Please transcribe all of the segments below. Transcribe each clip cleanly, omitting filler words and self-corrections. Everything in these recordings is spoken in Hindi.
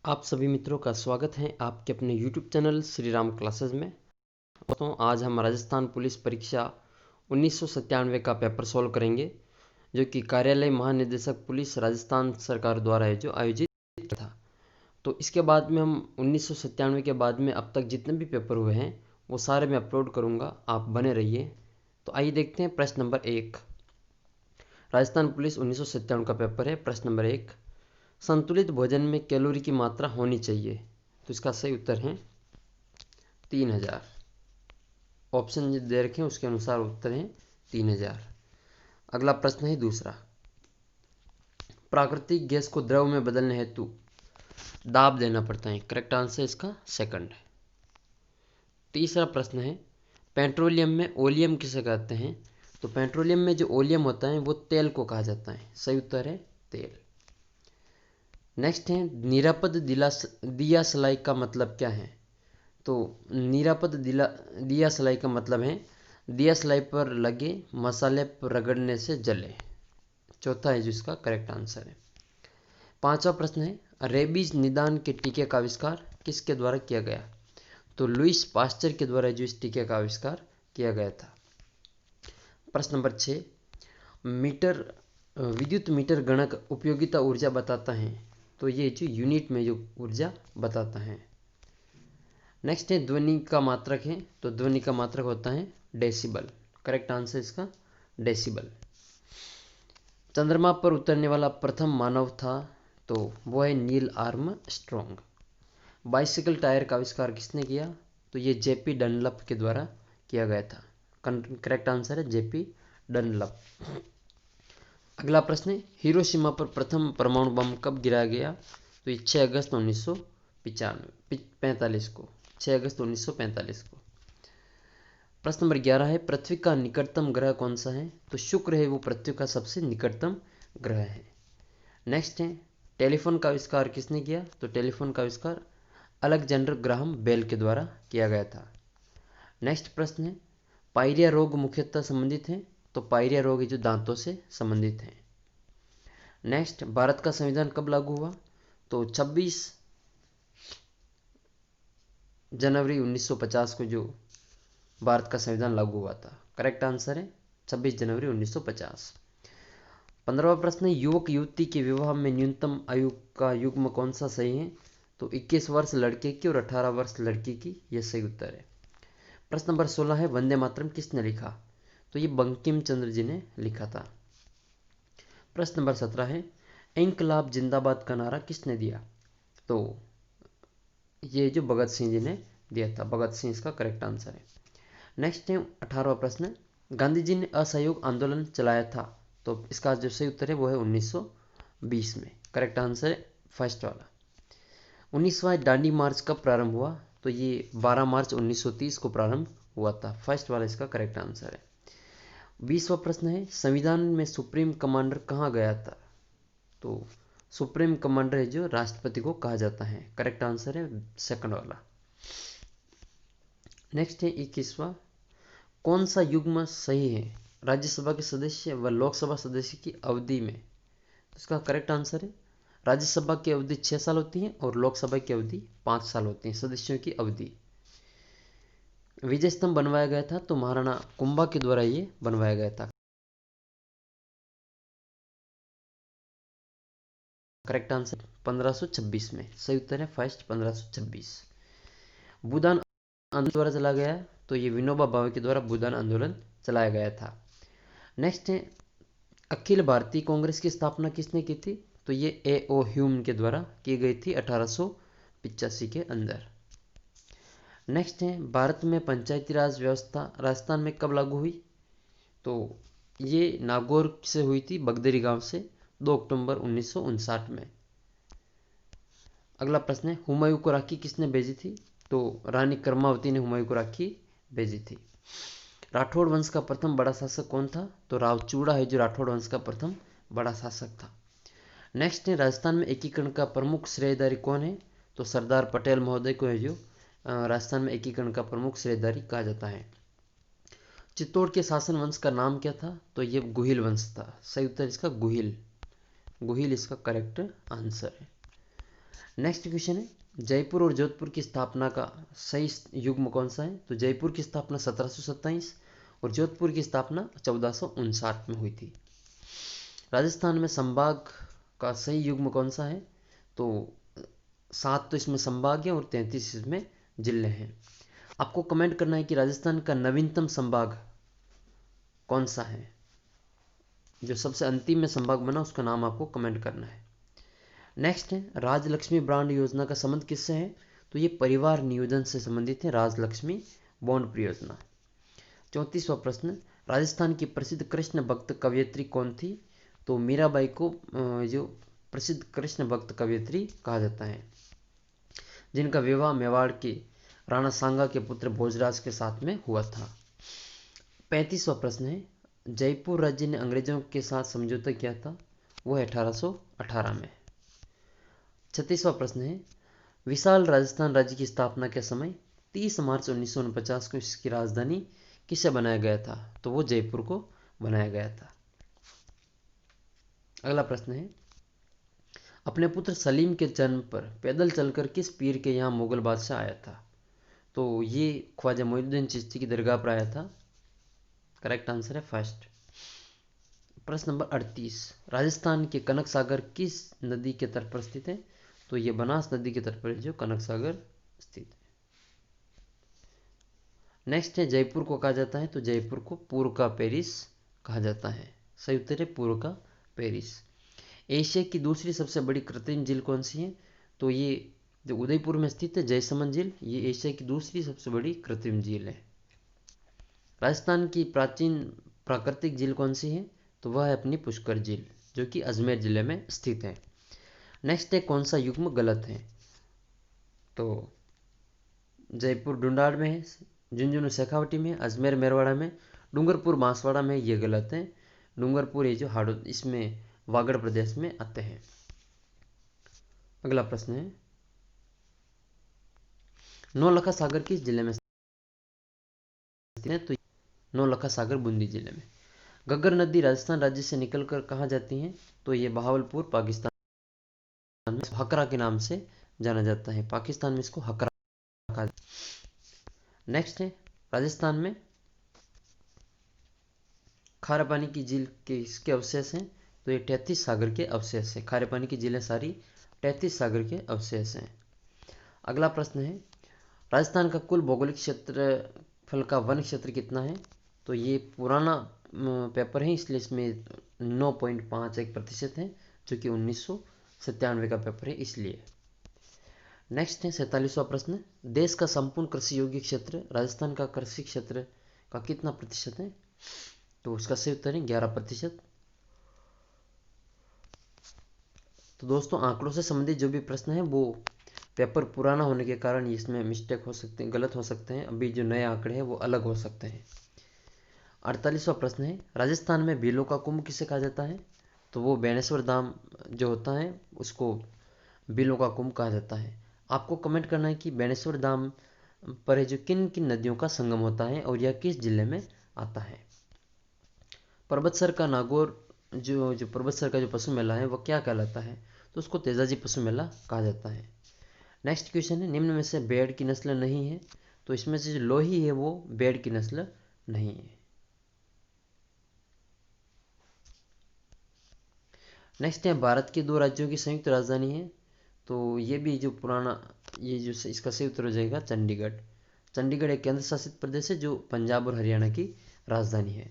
आप सभी मित्रों का स्वागत है आपके अपने YouTube channel Shri Ram classes में। दोस्तों, आज हम राजस्थान पुलिस परीक्षा 1997 का पेपर सॉल्व करेंगे, जो कि कार्यालय महानिदेशक पुलिस राजस्थान सरकार द्वारा है जो आयोजित था। तो इसके बाद में हम 1997 के बाद में अब तक जितने भी पेपर हुए हैं वो सारे मैं अपलोड करूँगा, आप बने रहिए। तो आइए देखते हैं प्रश्न नंबर 1। राजस्थान पुलिस 1997 का पेपर है। प्रश्न नंबर 1, संतुलित भोजन में कैलोरी की मात्रा होनी चाहिए। तो इसका सही उत्तर है 3000। ऑप्शन दे रखे हैं उसके अनुसार उत्तर है 3000। अगला प्रश्न है दूसरा, प्राकृतिक गैस को द्रव में बदलने हेतु दाब देना पड़ता है। करेक्ट आंसर इसका सेकंड है। तीसरा प्रश्न है, पेट्रोलियम में ओलियम किसे कहते हैं। तो पेट्रोलियम में जो ओलियम होता है वो तेल को कहा जाता है। सही उत्तर है तेल। नेक्स्ट है, निरापद दिया सलाई का मतलब क्या है। तो निरापद दिया सलाई का मतलब है दिया सलाई पर लगे मसाले पर रगड़ने से जले। चौथा है जो इसका करेक्ट आंसर है। पांचवा प्रश्न है, रेबीज निदान के टीके का आविष्कार किसके द्वारा किया गया। तो लुईस पास्चर के द्वारा जो इस टीके का आविष्कार किया गया था। प्रश्न नंबर 6, मीटर विद्युत मीटर गणक उपयोगिता ऊर्जा बताता है। तो ये जो यूनिट में जो ऊर्जा बताता है। नेक्स्ट है, ध्वनि का मात्रक है। तो ध्वनि का मात्रक होता है डेसिबल। करेक्ट आंसर इसका डेसिबल। चंद्रमा पर उतरने वाला प्रथम मानव था। तो वो है नील आर्मस्ट्रॉन्ग। बाइसिकल टायर का आविष्कार किसने किया। तो ये जेपी डनलप के द्वारा किया गया था। करेक्ट आंसर है जेपी डनलप। अगला प्रश्न है, हिरोशिमा पर प्रथम परमाणु बम कब गिराया गया। तो ये 6 अगस्त 1945 को 6 अगस्त 1945 को। प्रश्न नंबर 11 है, पृथ्वी का निकटतम ग्रह कौन सा है। तो शुक्र है वो पृथ्वी का सबसे निकटतम ग्रह है। नेक्स्ट है, टेलीफोन का आविष्कार किसने किया। तो टेलीफोन का आविष्कार अलेक्जेंडर ग्राहम बेल के द्वारा किया गया था। नेक्स्ट प्रश्न है, पायरिया रोग मुख्यतः संबंधित है। तो पायरिया रोग जो दांतों से संबंधित है। नेक्स्ट, भारत का संविधान कब लागू हुआ। तो 26 जनवरी 1950 को जो भारत का संविधान लागू हुआ था। करेक्ट आंसर है 26 जनवरी 1950। 15वां प्रश्न है, युवक युवती के विवाह में न्यूनतम आयु का युग्म कौन सा सही है। तो 21 वर्ष लड़के की और 18 वर्ष लड़की की, यह सही उत्तर है। प्रश्न नंबर 16 है, वंदे मातरम किसने लिखा। तो ये बंकिम चंद्र जी ने लिखा था। प्रश्न नंबर 17 है, इंकलाब जिंदाबाद का नारा किसने दिया। तो ये जो भगत सिंह जी ने दिया था। भगत सिंह इसका करेक्ट आंसर है। नेक्स्ट है 18वां प्रश्न, गांधी जी ने असहयोग आंदोलन चलाया था। तो इसका जो सही उत्तर है वो है 1920 में। करेक्ट आंसर है फर्स्ट वाला। 19वां दांडी मार्च कब प्रारंभ हुआ। तो ये 12 मार्च 1930 को प्रारंभ हुआ था। फर्स्ट वाला इसका करेक्ट आंसर है। 20वां प्रश्न है, संविधान में सुप्रीम कमांडर कहाँ गया था। तो सुप्रीम कमांडर है जो राष्ट्रपति को कहा जाता है। करेक्ट आंसर है सेकंड वाला। नेक्स्ट है 21वां, कौन सा युग्म सही है राज्यसभा के सदस्य व लोकसभा सदस्य की अवधि में। तो इसका करेक्ट आंसर है, राज्यसभा की अवधि 6 साल होती है और लोकसभा की अवधि 5 साल होती है सदस्यों की अवधि। विजय स्तंभ बनवाया गया था तो महाराणा कुंभा के द्वारा ये बनवाया गया था। करेक्ट आंसर 1526 में। सही उत्तर है फर्स्ट 1526। भूदान आंदोलन द्वारा चला गया। तो ये विनोबा भावे के द्वारा भूदान आंदोलन चलाया गया था। नेक्स्ट है, अखिल भारतीय कांग्रेस की स्थापना किसने की थी। तो ये A.O. ह्यूम के द्वारा की गई थी 1885 के अंदर। नेक्स्ट है, भारत में पंचायती राज व्यवस्था राजस्थान में कब लागू हुई। तो ये नागौर से हुई थी, बगदेरी गांव से 2 अक्टूबर 1959 में। अगला प्रश्न है, हुमायूं को राखी किसने भेजी थी। तो रानी कर्मावती ने हुमायूं को राखी भेजी थी। राठौड़ वंश का प्रथम बड़ा शासक कौन था। तो रावचूड़ा है जो राठौड़ वंश का प्रथम बड़ा शासक था। नेक्स्ट है, राजस्थान में एकीकरण का प्रमुख श्रेयधारी कौन है। तो सरदार पटेल महोदय को है जो राजस्थान में एकीकरण का प्रमुख श्रेयधारी कहा जाता है। चित्तौड़ के शासन वंश का नाम क्या था। तो ये गुहिल वंश था। सही उत्तर इसका गुहिल। गुहिल इसका करेक्ट आंसर है। नेक्स्ट क्वेश्चन है, जयपुर और जोधपुर की स्थापना का सही युग्म कौन सा है? तो जयपुर की स्थापना 1727 और जोधपुर की स्थापना 1459 में हुई थी। राजस्थान में संभाग का सही युग्म कौन सा है? तो 7 तो इसमें संभाग है और 33 इसमें जिले हैं। आपको कमेंट करना है कि राजस्थान का नवीनतम संभाग कौन सा है। जो सबसे अंतिम में संभाग बना उसका नाम आपको कमेंट करना है। नेक्स्ट है, राजलक्ष्मी ब्रांड योजना का संबंध किससे है? तो ये परिवार नियोजन से संबंधित है, राजलक्ष्मी बॉन्ड परियोजना। 34वां प्रश्न, राजस्थान की प्रसिद्ध कृष्ण भक्त कवयित्री कौन थी? तो मीराबाई को जो प्रसिद्ध कृष्ण भक्त कवयित्री कहा जाता है, जिनका विवाह मेवाड़ के राणा सांगा के पुत्र भोजराज के साथ में हुआ था। 35वां प्रश्न है, जयपुर राज्य ने अंग्रेजों के साथ समझौता किया था, वो है 1818 में। 36वां प्रश्न है, विशाल राजस्थान राज्य की स्थापना के समय 30 मार्च 1949 को इसकी राजधानी किसे बनाया गया था? तो वो जयपुर को बनाया गया था। अगला प्रश्न है, अपने पुत्र सलीम के जन्म पर पैदल चलकर किस पीर के यहाँ मुगल बादशाह आया था? तो ये ख्वाजा मोइनुद्दीन चिश्ती की दरगाह पर आया था। करेक्ट आंसर है फर्स्ट। प्रश्न नंबर 38, राजस्थान के कनक सागर किस नदी के तट पर स्थित है? तो ये बनास नदी के तट पर जो कनक सागर स्थित है। नेक्स्ट है, जयपुर को कहा जाता है? तो जयपुर को पूर्व का पेरिस कहा जाता है। सही उत्तर है पूर्व का पेरिस। एशिया की दूसरी सबसे बड़ी कृत्रिम झील कौन सी है? तो ये जो उदयपुर में स्थित है जयसमंद झील, ये एशिया की दूसरी सबसे बड़ी कृत्रिम झील है। राजस्थान की प्राचीन प्राकृतिक झील कौन सी है? तो वह है अपनी पुष्कर झील, जो कि अजमेर जिले में स्थित है। नेक्स्ट है, कौन सा युग्म गलत है? तो जयपुर डुंडाड़ में है, झुंझुनू शेखावटी में, अजमेर मेरवाड़ा में, डूंगरपुर बांसवाड़ा में, ये गलत है। डूंगरपुर ये जो हाड़ौती इसमें वागड़ प्रदेश में आते हैं। अगला प्रश्न है, नौलखा सागर किस जिले में स्थित है? तो नौलखा सागर बूंदी जिले में। घग्गर नदी राजस्थान राज्य से निकलकर कहाँ जाती है? तो ये बहावलपुर पाकिस्तान में हकरा के नाम से जाना जाता है। पाकिस्तान में इसको हकरा कहा जाता है। नेक्स्ट है, राजस्थान में खारे पानी की झील के इसके अवशेष हैं? तो ये 33 सागर के अवशेष हैं। खारे पानी की झीलें सारी 33 सागर के अवशेष हैं। अगला प्रश्न है, राजस्थान का कुल भौगोलिक क्षेत्रफल का वन क्षेत्र कितना है? तो ये पुराना पेपर है, इसलिए इसमें 9.51% है, जो कि 1997 का पेपर है इसलिए। नेक्स्ट है 47वां प्रश्न, देश का संपूर्ण कृषि योग्य क्षेत्र राजस्थान का कृषि क्षेत्र का कितना प्रतिशत है? तो उसका सही उत्तर है 11%। तो दोस्तों, आंकड़ों से संबंधित जो भी प्रश्न है वो पेपर पुराना होने के कारण इसमें मिस्टेक हो सकते हैं, गलत हो सकते हैं। अभी जो नए आंकड़े हैं वो अलग हो सकते हैं। 48वां प्रश्न है, राजस्थान में भीलों का कुंभ किसे कहा जाता है? तो वो बेनेश्वर धाम जो होता है उसको भीलों का कुंभ कहा जाता है। आपको कमेंट करना है कि बेनेश्वर धाम पर जो किन किन नदियों का संगम होता है और यह किस जिले में आता है। पर्वतसर का नागौर जो पर्वतसर का जो पशु मेला है वो क्या कहलाता है? तो उसको तेजाजी पशु मेला कहा जाता है। नेक्स्ट क्वेश्चन है, निम्न में से भेड़ की नस्ल नहीं है? तो इसमें से जो लोही है वो भेड़ की नस्ल नहीं है। नेक्स्ट है, भारत के दो राज्यों की संयुक्त राजधानी है? तो ये भी जो पुराना ये जो इसका सही उत्तर हो जाएगा चंडीगढ़। चंडीगढ़ एक केंद्र शासित प्रदेश है जो पंजाब और हरियाणा की राजधानी है।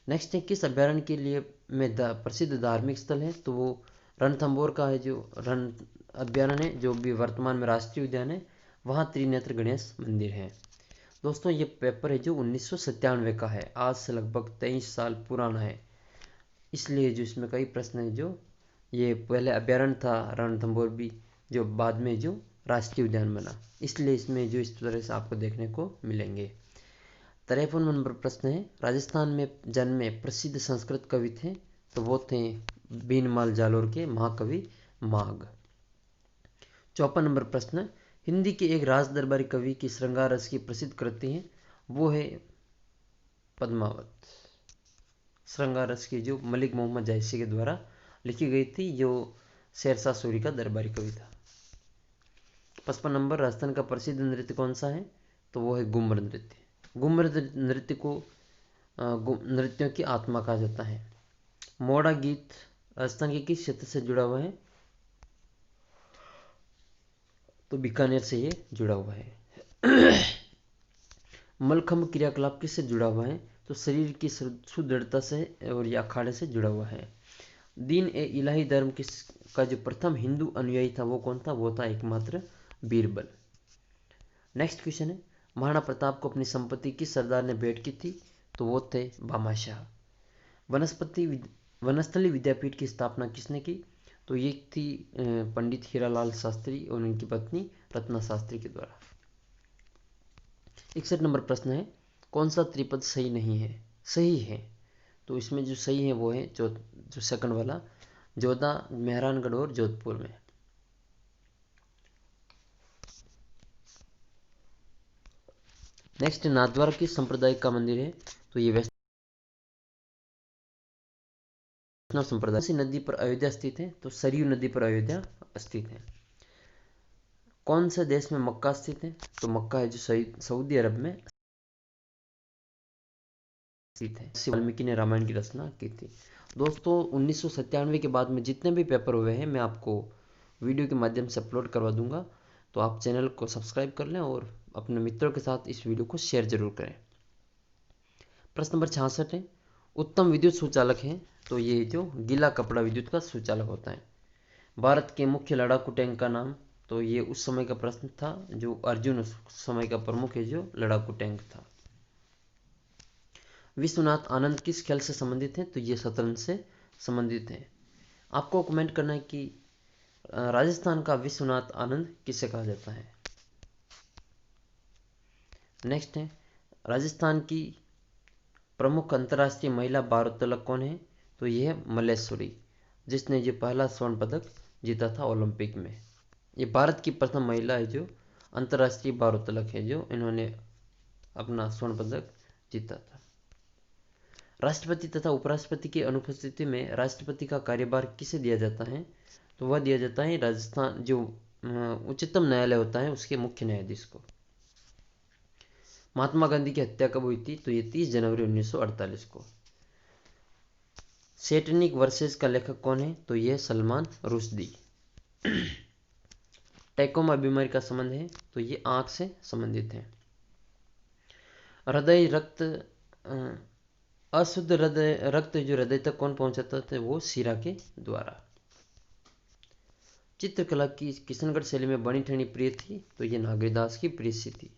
नेक्स्ट है, किस अभ्यारण्य के लिए में प्रसिद्ध धार्मिक स्थल है? तो वो रणथंभौर का है, जो रण अभ्यारण्य है जो भी वर्तमान में राष्ट्रीय उद्यान है, वहाँ त्रिनेत्र गणेश मंदिर है। दोस्तों, ये पेपर है जो 1997 का है, आज से लगभग 23 साल पुराना है, इसलिए जो इसमें कई प्रश्न है जो ये पहले अभ्यारण्य था रणथंभौर भी, जो बाद में जो राष्ट्रीय उद्यान बना, इसलिए इसमें जो इस तरह से आपको देखने को मिलेंगे। 53 नंबर प्रश्न है, राजस्थान में जन्मे प्रसिद्ध संस्कृत कवि थे? तो वो थे बीनमाल जालोर के महाकवि माघ। 54 नंबर प्रश्न, हिंदी के एक राज दरबारी कवि की श्रृंगार रस की प्रसिद्ध कृति है? वो है पद्मावत। श्रृंगार रस की जो मलिक मोहम्मद जायसी के द्वारा लिखी गई थी, जो शेरशाह सूरी का दरबारी कवि था। 55 नंबर, राजस्थान का प्रसिद्ध नृत्य कौन सा है? तो वो है घूमर नृत्य। घूमर नृत्य को नृत्यों की आत्मा कहा जाता है। मोड़ा गीत राजस्थान के किस क्षेत्र से जुड़ा हुआ है? तो बीकानेर से ये जुड़ा हुआ है। मलखंभ क्रियाकलाप किससे जुड़ा हुआ है? तो शरीर की सुदृढ़ता से और ये अखाड़े से जुड़ा हुआ है। दीन ए इलाही धर्म का जो प्रथम हिंदू अनुयायी था वो कौन था? वो था एकमात्र बीरबल। नेक्स्ट क्वेश्चन है, महाराणा प्रताप को अपनी संपत्ति किस सरदार ने भेंट की थी? तो वो थे भामाशाह। वनस्थली विद्यापीठ की स्थापना किसने की? तो ये थी पंडित हीरालाल शास्त्री और उनकी पत्नी रत्ना शास्त्री के द्वारा। 61 नंबर प्रश्न है, कौन सा त्रिपद सही नहीं है? सही है, तो इसमें जो सही है वो है जो सेकंड वाला, जोधा, मेहरानगढ़ और जोधपुर में। नेक्स्ट, नाथद्वारा किस संप्रदाय का मंदिर है? तो ये वैष्णव संप्रदाय। कौन सी नदी पर अयोध्या स्थित है? तो सरयू नदी पर अयोध्या स्थित है। कौन से देश में मक्का स्थित है? तो मक्का है जो सऊदी अरब में स्थित है। वाल्मीकि ने रामायण की रचना की थी। दोस्तों 1997 के बाद में जितने भी पेपर हुए हैं मैं आपको वीडियो के माध्यम से अपलोड करवा दूंगा, तो आप चैनल को सब्सक्राइब कर लें और अपने मित्रों के साथ इस वीडियो को शेयर जरूर करें। प्रश्न नंबर 66 है, उत्तम विद्युत सुचालक है? तो ये जो गीला कपड़ा विद्युत का सुचालक होता है। भारत के मुख्य लड़ाकू टैंक का नाम? तो ये उस समय का प्रश्न था, जो अर्जुन उस समय का प्रमुख है जो लड़ाकू टैंक था। विश्वनाथ आनंद किस खेल से संबंधित है? तो ये शतरंज से संबंधित है। आपको कमेंट करना है कि राजस्थान का विश्वनाथ आनंद किसे कहा जाता है। नेक्स्ट है, राजस्थान की प्रमुख अंतर्राष्ट्रीय महिला भारोत्तोलक कौन है? तो यह है मल्लेश्वरी, जिसने ये पहला स्वर्ण पदक जीता था ओलंपिक में। ये भारत की प्रथम महिला है जो अंतर्राष्ट्रीय भारोत्तोलक है, जो इन्होंने अपना स्वर्ण पदक जीता था। राष्ट्रपति तथा उपराष्ट्रपति की अनुपस्थिति में राष्ट्रपति का कार्यभार किसे दिया जाता है? तो वह दिया जाता है राजस्थान जो उच्चतम न्यायालय होता है उसके मुख्य न्यायाधीश को। महात्मा गांधी की हत्या कब हुई थी? तो ये 30 जनवरी 1948 को। सैटनिक वर्सेस का लेखक कौन है? तो यह सलमान रुश्दी। टैकोमा बीमारी का संबंध है? तो ये आंख से संबंधित है। हृदय रक्त अशुद्ध रक्त जो हृदय तक कौन पहुंचाता था? वो शिरा के द्वारा। चित्रकला की किशनगढ़ शैली में बनी ठनी प्रिय थी? तो ये नागरीदास की प्रिय थी।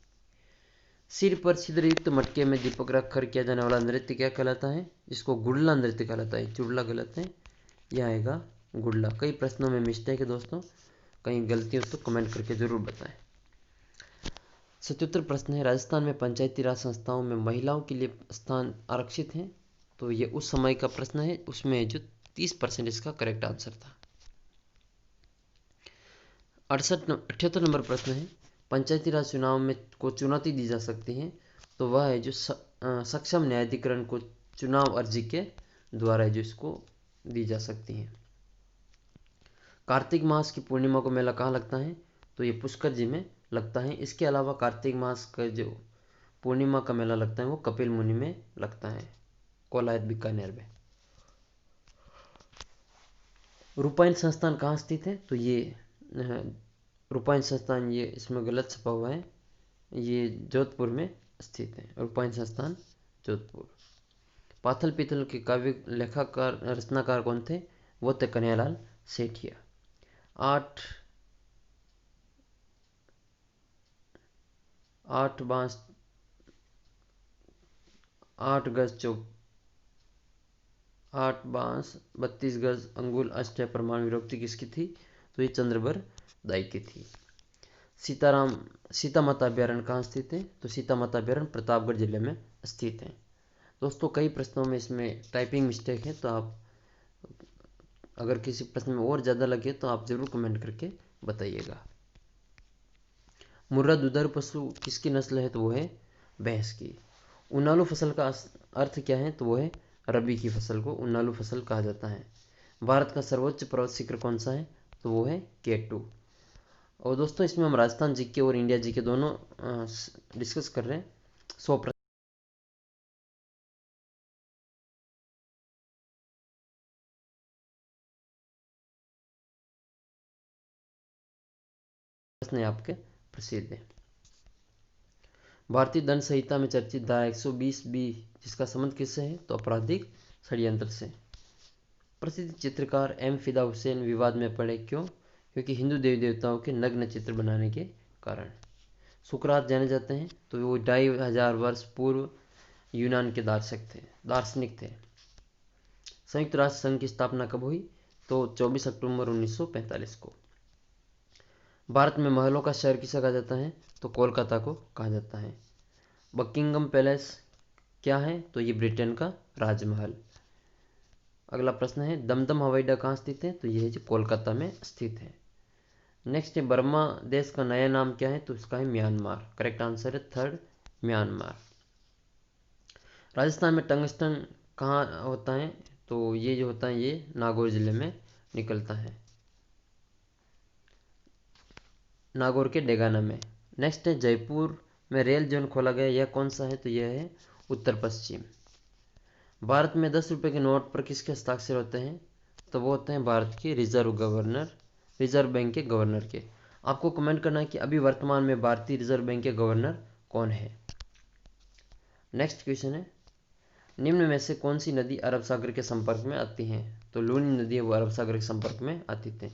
सिर पर छिद्रयुक्त मटके में दीपक रखकर किया जाने वाला नृत्य क्या कहलाता है? जिसको गुड़ला नृत्य कहलाता है। चुड़ला गलत है, यह आएगा गुड़ला। कई प्रश्नों में मिस्टेक है दोस्तों, कहीं गलती हो तो कमेंट करके जरूर बताएं। 77 प्रश्न है, राजस्थान में पंचायती राज संस्थाओं में महिलाओं के लिए स्थान आरक्षित हैं? तो ये उस समय का प्रश्न है, उसमें जो 30% इसका करेक्ट आंसर था। 78 नंबर प्रश्न है, पंचायती राज चुनाव में को चुनौती दी जा सकती है? तो वह है जो सक्षम न्यायाधिकरण को चुनाव अर्जी के द्वारा जो इसको दी जा सकती है। कार्तिक मास की पूर्णिमा को मेला कहाँ लगता है? तो ये पुष्कर जी में लगता है। इसके अलावा कार्तिक मास का जो पूर्णिमा का मेला लगता है वो कपिल मुनि में लगता है, कोलायत बीकानेर में। रूपायन संस्थान कहाँ स्थित है? तो ये रूपायन संस्थान, ये इसमें गलत छपा हुआ है, ये जोधपुर में स्थित है। रूपायन संस्थान जोधपुर। पाथल पीथल के काव्य लेखककार रचनाकार कौन थे? वो थे कन्हैयालाल सेठिया। 8 बांस 8 बांस 32 गज अंगुल अष्ट प्रमाण विरोक्ति किसकी थी? तो ये चंद्रबर दाई की थी। सीता माता अभ्यारण्य कहाँ स्थित है? तो सीता माता अभ्यारण्य प्रतापगढ़ जिले में स्थित है। दोस्तों कई प्रश्नों में इसमें टाइपिंग मिस्टेक है, तो आप अगर किसी प्रश्न में और ज़्यादा लगे तो आप ज़रूर कमेंट करके बताइएगा। मुर्रा दुधारू पशु किसकी नस्ल है? तो वो है भैंस की। उनालू फसल का अर्थ क्या है? तो वो है रबी की फसल को उनालू फसल कहा जाता है। भारत का सर्वोच्च पर्वत शिखर कौन सा है? तो वो है K2। और दोस्तों इसमें हम राजस्थान जीके और इंडिया जीके दोनों डिस्कस कर रहे हैं। 100 प्रश्न आपके प्रसिद्ध है। भारतीय दंड संहिता में चर्चित धारा 120 बी जिसका संबंध किससे है, तो आपराधिक षड्यंत्र से। प्रसिद्ध चित्रकार एम फिदा हुसैन विवाद में पड़े, क्यों? क्योंकि हिंदू देवी देवताओं के नग्न चित्र बनाने के कारण। सुकरात जाने जाते हैं, तो वो 2500 वर्ष पूर्व यूनान के दार्शनिक थे। संयुक्त राष्ट्र संघ की स्थापना कब हुई, तो 24 अक्टूबर 1945 को। भारत में महलों का शहर किसे कहा जाता है, तो कोलकाता को कहा जाता है। बकिंगम पैलेस क्या है, तो ये ब्रिटेन का राजमहल। अगला प्रश्न है दमदम हवाई अड्डा कहाँ स्थित है, तो यह जो कोलकाता में स्थित है। नेक्स्ट है बर्मा देश का नया नाम क्या है, तो इसका है म्यांमार। करेक्ट आंसर है थर्ड, म्यांमार। राजस्थान में टंगस्टन कहाँ होता है, तो ये जो होता है ये नागौर जिले में निकलता है, नागौर के डेगाना में। नेक्स्ट है जयपुर में रेल जोन खोला गया, यह कौन सा है, तो यह है उत्तर पश्चिम। भारत में 10 रुपये के नोट पर किसके हस्ताक्षर होते हैं, तो वो होते हैं भारत के रिजर्व बैंक के गवर्नर के। आपको कमेंट करना है कि अभी वर्तमान में भारतीय रिजर्व बैंक के गवर्नर कौन है। नेक्स्ट क्वेश्चन है निम्न में से कौन सी नदी अरब सागर के संपर्क में आती है, तो लूनी नदी है वो अरब सागर के संपर्क में आती थी।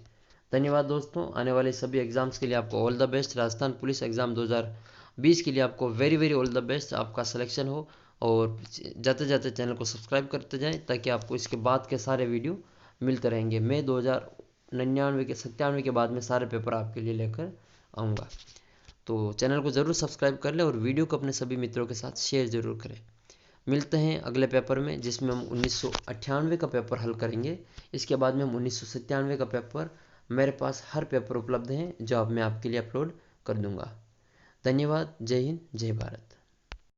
धन्यवाद दोस्तों। आने वाले सभी एग्जाम्स के लिए आपको all the best. Rajasthan police exam 2020 के लिए आपको very very all the best, आपका सिलेक्शन हो। और जाते जाते चैनल को सब्सक्राइब करते जाएं ताकि आपको इसके बाद के सारे वीडियो मिलते रहेंगे। मैं 2099 के बाद में सारे पेपर आपके लिए लेकर आऊँगा। तो चैनल को ज़रूर सब्सक्राइब कर लें और वीडियो को अपने सभी मित्रों के साथ शेयर ज़रूर करें। मिलते हैं अगले पेपर में जिसमें हम 1998 का पेपर हल करेंगे। इसके बाद में हम 1997 का पेपर, मेरे पास हर पेपर उपलब्ध हैं जो अब मैं आपके लिए अपलोड कर दूंगा। धन्यवाद। जय हिंद, जय भारत।